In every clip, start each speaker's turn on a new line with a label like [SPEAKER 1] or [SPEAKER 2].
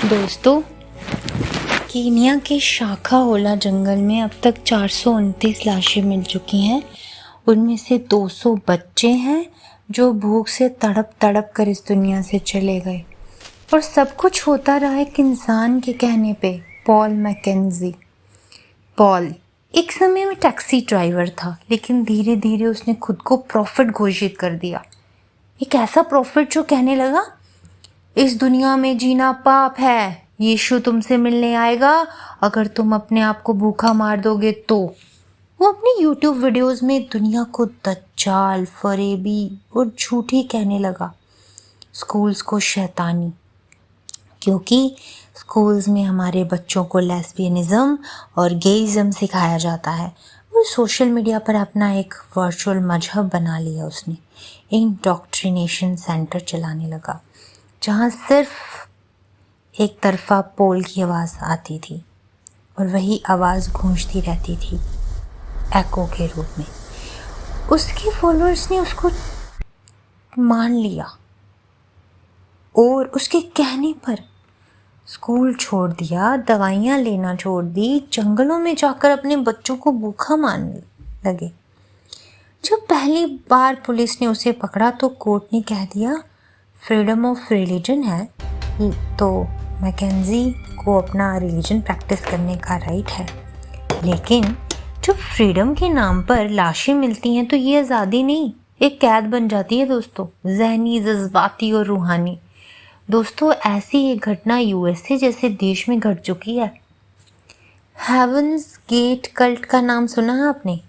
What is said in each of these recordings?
[SPEAKER 1] दोस्तों, कीनिया के शाखा होला जंगल में अब तक 429 लाशें मिल चुकी हैं। उनमें से 200 बच्चे हैं जो भूख से तड़प तड़प कर इस दुनिया से चले गए। और सब कुछ होता रहा एक इंसान के कहने पे, पॉल मैकेंजी। पॉल एक समय में टैक्सी ड्राइवर था, लेकिन धीरे धीरे उसने खुद को प्रॉफिट घोषित कर दिया। एक ऐसा प्रॉफिट जो कहने लगा, इस दुनिया में जीना पाप है, यीशु तुमसे मिलने आएगा अगर तुम अपने आप को भूखा मार दोगे तो। वो अपनी YouTube वीडियोस में दुनिया को दज्जाल, फरेबी और झूठी कहने लगा। स्कूल्स को शैतानी, क्योंकि स्कूल्स में हमारे बच्चों को लेस्बियनिज्म और गेइज्म सिखाया जाता है। और सोशल मीडिया पर अपना एक वर्चुअल मजहब बना लिया उसने। इंडॉक्ट्रिनेशन सेंटर चलाने लगा, जहाँ सिर्फ एक तरफा पोल की आवाज़ आती थी और वही आवाज़ गूंजती रहती थी एको के रूप में। उसके फॉलोअर्स ने उसको मान लिया और उसके कहने पर स्कूल छोड़ दिया, दवाइयाँ लेना छोड़ दी, जंगलों में जाकर अपने बच्चों को भूखा मारने लगे। जब पहली बार पुलिस ने उसे पकड़ा तो कोर्ट ने कह दिया फ्रीडम ऑफ रिलीजन है, तो मैकेंजी को अपना रिलीजन प्रैक्टिस करने का राइट है। लेकिन जब फ्रीडम के नाम पर लाशें मिलती हैं तो ये आज़ादी नहीं, एक कैद बन जाती है दोस्तों, ज़हनी, जज्बाती और रूहानी। दोस्तों, ऐसी एक घटना USA जैसे देश में घट चुकी है। हेवंस गेट कल्ट का नाम सुना है आपने?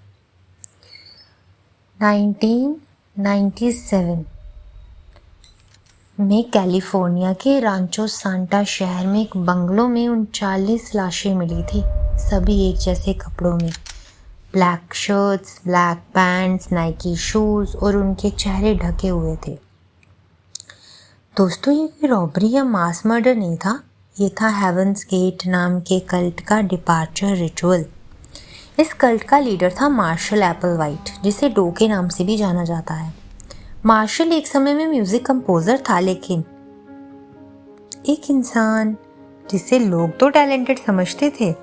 [SPEAKER 1] 1997 में कैलिफोर्निया के रांचो सांटा शहर में एक बंगलों में 39 लाशें मिली थी, सभी एक जैसे कपड़ों में, black shirts, black pants, Nike shoes और उनके चेहरे ढके हुए थे। दोस्तों, ये कोई रॉबरी या मास मर्डर नहीं था, ये था हेवंस गेट नाम के कल्ट का डिपार्चर रिचुअल। इस कल्ट का लीडर था मार्शल एप्पलवाइट, जिसे डो के नाम से भी जाना जाता है। मार्शल एक समय में म्यूजिक कंपोजर था, लेकिन एक इंसान जिसे लोग तो टैलेंटेड समझते थे,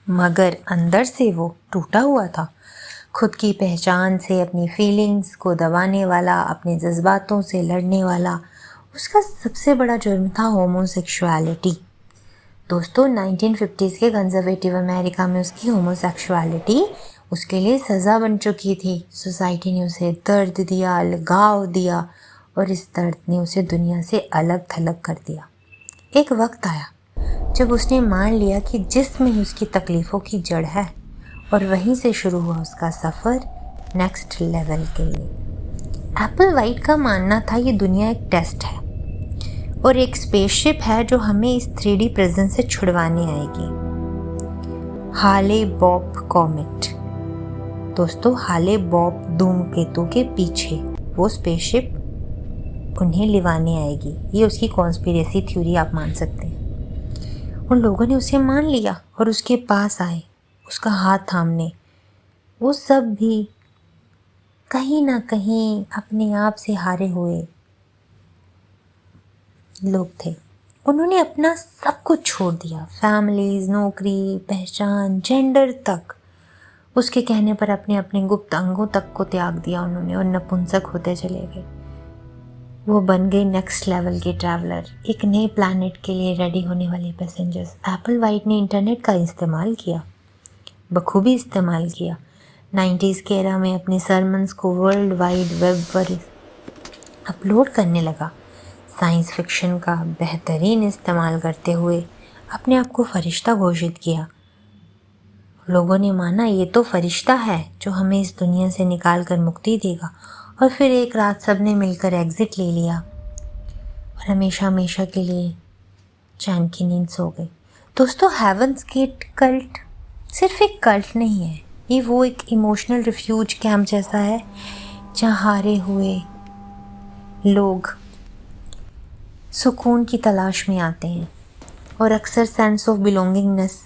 [SPEAKER 1] मगर अंदर से वो टूटा हुआ था। खुद की पहचान से अपनी फीलिंग्स को दबाने वाला, अपने जज्बातों से लड़ने वाला। उसका सबसे बड़ा जुर्म था होमोसेक्सुअलिटी। दोस्तों, 1950s के कंजर्वेटिव अमेरिका में उसकी होमोसेक्सुअलिटी उसके लिए सज़ा बन चुकी थी। सोसाइटी ने उसे दर्द दिया, लगाव दिया और इस दर्द ने उसे दुनिया से अलग थलग कर दिया। एक वक्त आया जब उसने मान लिया कि जिस्म ही उसकी तकलीफ़ों की जड़ है, और वहीं से शुरू हुआ उसका सफ़र नेक्स्ट लेवल के लिए। एप्पलवाइट का मानना था ये दुनिया एक टेस्ट है और एक स्पेसशिप है जो हमें इस 3D प्रिजन से छुड़वाने आएगी। हाले बॉब कॉमेट। दोस्तों, हाले बॉब धूमकेतु के पीछे वो स्पेसशिप उन्हें लिवाने आएगी, ये उसकी कॉन्स्पिरेसी थ्योरी आप मान सकते हैं। उन लोगों ने उसे मान लिया और उसके पास आए, उसका हाथ थामने। वो सब भी कहीं ना कहीं अपने आप से हारे हुए लोग थे। उन्होंने अपना सब कुछ छोड़ दिया, फैमिलीज, नौकरी, पहचान, जेंडर तक। उसके कहने पर अपने अपने गुप्त अंगों तक को त्याग दिया उन्होंने और नपुंसक होते चले गए। वो बन गई नेक्स्ट लेवल के ट्रैवलर, एक नए प्लैनेट के लिए रेडी होने वाले पैसेंजर्स। एप्पलवाइट ने इंटरनेट का इस्तेमाल किया, बखूबी इस्तेमाल किया। 90s के एरा में अपने सरमन्स को वर्ल्ड वाइड वेब पर अपलोड करने लगा। साइंस फिक्शन का बेहतरीन इस्तेमाल करते हुए अपने आप को फरिश्ता घोषित किया। लोगों ने माना ये तो फरिश्ता है जो हमें इस दुनिया से निकाल कर मुक्ति देगा। और फिर एक रात सब ने मिलकर एग्ज़िट ले लिया और हमेशा हमेशा के लिए चैन की नींद सो गई। दोस्तों, हेवंस गेट कल्ट सिर्फ एक कल्ट नहीं है, ये वो एक इमोशनल रिफ्यूज कैंप जैसा है जहाँ हारे हुए लोग सुकून की तलाश में आते हैं और अक्सर सेंस ऑफ बिलोंगिंगनेस,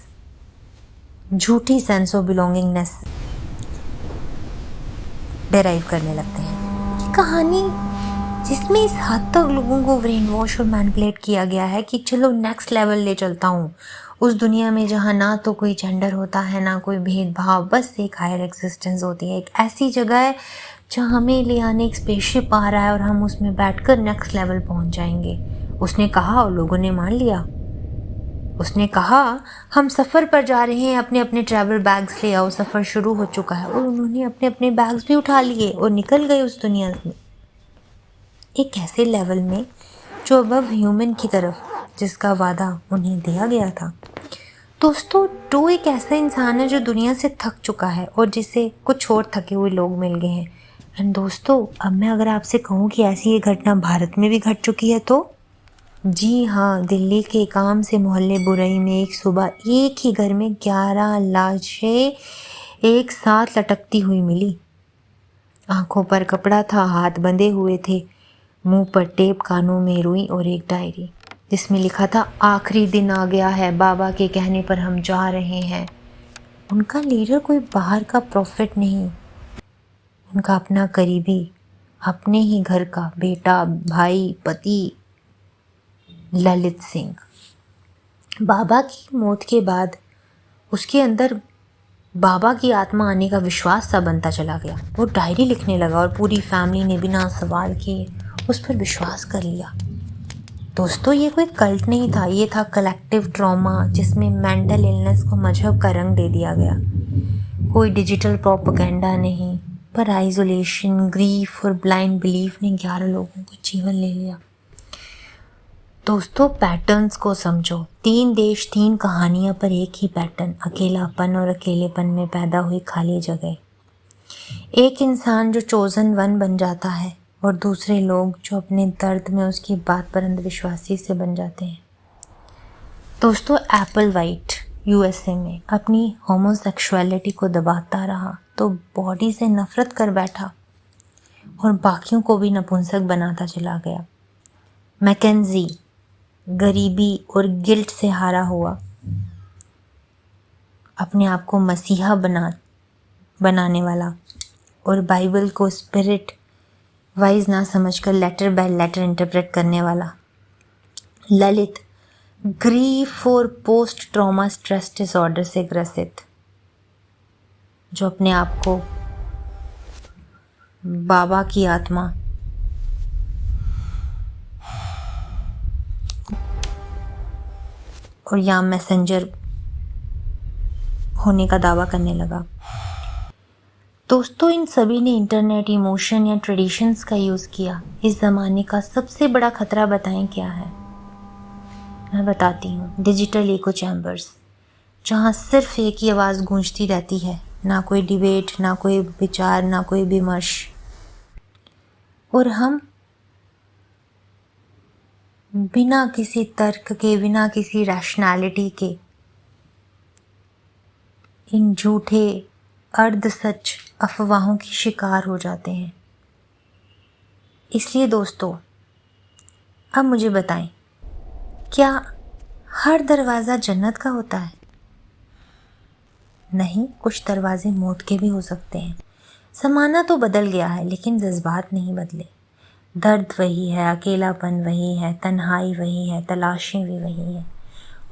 [SPEAKER 1] झूठी सेंस ऑफ बिलोंगिंगनेस डिराइव करने लगते हैं। ये कहानी जिसमें इस हद तक लोगों को ब्रेन वॉश और मैनिपुलेट किया गया है कि चलो नेक्स्ट लेवल ले चलता हूँ, उस दुनिया में जहाँ ना तो कोई जेंडर होता है ना कोई भेदभाव, बस एक हायर एग्जिस्टेंस होती है, एक ऐसी जगह है जहाँ हमें ले आने एक स्पेसशिप आ रहा है और हम उसमें बैठकर नेक्स्ट लेवल पहुँच जाएंगे। उसने कहा और लोगों ने मान लिया। उसने कहा हम सफ़र पर जा रहे हैं, अपने अपने ट्रैवल बैग्स ले आओ, सफ़र शुरू हो चुका है। और उन्होंने अपने अपने बैग्स भी उठा लिए और निकल गए उस दुनिया में, एक ऐसे लेवल में जो अबव ह्यूमन की तरफ, जिसका वादा उन्हें दिया गया था। दोस्तों, टो एक ऐसा इंसान है जो दुनिया से थक चुका है और जिसे कुछ और थके हुए लोग मिल गए हैं। एंड दोस्तों, अब मैं अगर आपसे कहूँ कि ऐसी ये घटना भारत में भी घट चुकी है तो जी हाँ, दिल्ली के एक आम से मोहल्ले बुरई में एक सुबह एक ही घर में 11 लाशें एक साथ लटकती हुई मिली। आंखों पर कपड़ा था, हाथ बंधे हुए थे, मुंह पर टेप, कानों में रुई और एक डायरी जिसमें लिखा था आखिरी दिन आ गया है, बाबा के कहने पर हम जा रहे हैं। उनका लीडर कोई बाहर का प्रॉफिट नहीं, उनका अपना करीबी, अपने ही घर का बेटा, भाई, पति, ललित सिंह। बाबा की मौत के बाद उसके अंदर बाबा की आत्मा आने का विश्वास सा बनता चला गया। वो डायरी लिखने लगा और पूरी फैमिली ने बिना सवाल किए उस पर विश्वास कर लिया। दोस्तों, ये कोई कल्ट नहीं था, ये था कलेक्टिव ट्रॉमा जिसमें मेंटल इलनेस को मजहब का रंग दे दिया गया। कोई डिजिटल प्रोपेगेंडा नहीं, पर आइसोलेशन, ग्रीफ और ब्लाइंड बिलीफ ने 11 लोगों को जीवन ले लिया। दोस्तों, पैटर्न्स को समझो। 3 देश, 3 कहानियां, पर एक ही पैटर्न, अकेलापन और अकेलेपन में पैदा हुई खाली जगह। एक इंसान जो चोजन वन बन जाता है और दूसरे लोग जो अपने दर्द में उसकी बात पर अंधविश्वासी से बन जाते हैं। दोस्तों, एप्पल वाइट यूएसए में अपनी होमोसेक्सुअलिटी को दबाता रहा तो बॉडी से नफरत कर बैठा और बाकियों को भी नपुंसक बनाता चला गया। मैकेंजी गरीबी और गिल्ट से हारा हुआ, अपने आप को मसीहा बनाने वाला और बाइबल को स्पिरिट वाइज ना समझकर लेटर बाय लेटर इंटरप्रेट करने वाला। ललित ग्रीफ और पोस्ट ट्रॉमा स्ट्रेस डिसऑर्डर से ग्रसित, जो अपने आप को बाबा की आत्मा और या मैसेंजर होने का दावा करने लगा। दोस्तों, इन सभी ने इंटरनेट, इमोशन या ट्रेडिशंस का यूज़ किया। इस ज़माने का सबसे बड़ा खतरा बताएं क्या है? मैं बताती हूँ, डिजिटल इको चैम्बर्स, जहाँ सिर्फ एक ही आवाज़ गूंजती रहती है, ना कोई डिबेट, ना कोई विचार, ना कोई विमर्श। और हम बिना किसी तर्क के, बिना किसी रैशनैलिटी के इन झूठे अर्ध सच अफवाहों की शिकार हो जाते हैं। इसलिए दोस्तों, अब मुझे बताएं, क्या हर दरवाज़ा जन्नत का होता है? नहीं, कुछ दरवाजे मौत के भी हो सकते हैं। ज़माना तो बदल गया है लेकिन जज्बात नहीं बदले। दर्द वही है, अकेलापन वही है, तन्हाई वही है, तलाशें भी वही हैं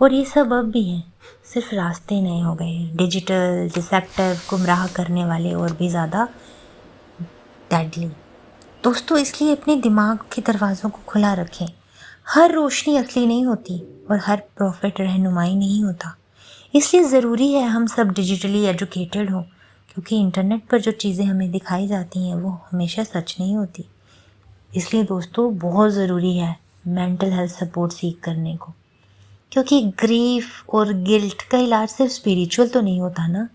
[SPEAKER 1] और ये सब अब भी हैं, सिर्फ रास्ते नए हो गए हैं। डिजिटल, डिसेप्टिव, गुमराह करने वाले और भी ज़्यादा डेडली। दोस्तों, इसलिए अपने दिमाग के दरवाज़ों को खुला रखें। हर रोशनी असली नहीं होती और हर प्रॉफिट रहनुमाई नहीं होता। इसलिए ज़रूरी है हम सब डिजिटली एजुकेटेड हों, क्योंकि इंटरनेट पर जो चीज़ें हमें दिखाई जाती हैं वो हमेशा सच नहीं होती। इसलिए दोस्तों, बहुत ज़रूरी है मेंटल हेल्थ सपोर्ट सीख करने को, क्योंकि ग्रीफ और गिल्ट का इलाज सिर्फ स्पिरिचुअल तो नहीं होता ना।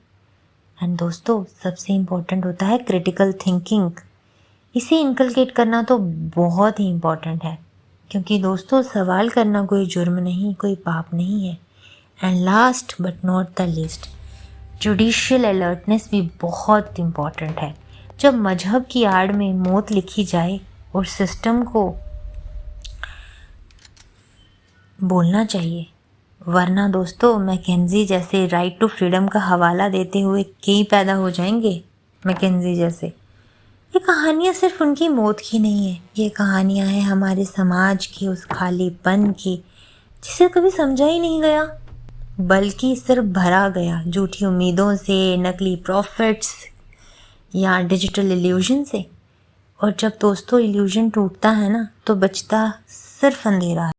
[SPEAKER 1] एंड दोस्तों, सबसे इम्पोर्टेंट होता है क्रिटिकल थिंकिंग। इसे इनकलकेट करना तो बहुत ही इम्पोर्टेंट है, क्योंकि दोस्तों, सवाल करना कोई जुर्म नहीं, कोई पाप नहीं है। And last but not the least, judicial alertness भी बहुत इम्पॉर्टेंट है। जब मजहब की आड़ में मौत लिखी जाए और सिस्टम को बोलना चाहिए, वरना दोस्तों मैकेंजी जैसे राइट टू फ्रीडम का हवाला देते हुए कई पैदा हो जाएंगे मैकेंजी जैसे, ये कहानियाँ सिर्फ उनकी मौत की नहीं है, ये कहानियाँ हैं हमारे समाज की उस खालीपन की जिसे कभी समझा ही नहीं गया, बल्कि सिर्फ भरा गया झूठी उम्मीदों से, नकली प्रॉफिट्स या डिजिटल इल्यूजन से। और जब दोस्तों इल्यूजन टूटता है ना, तो बचता सिर्फ अंधेरा है।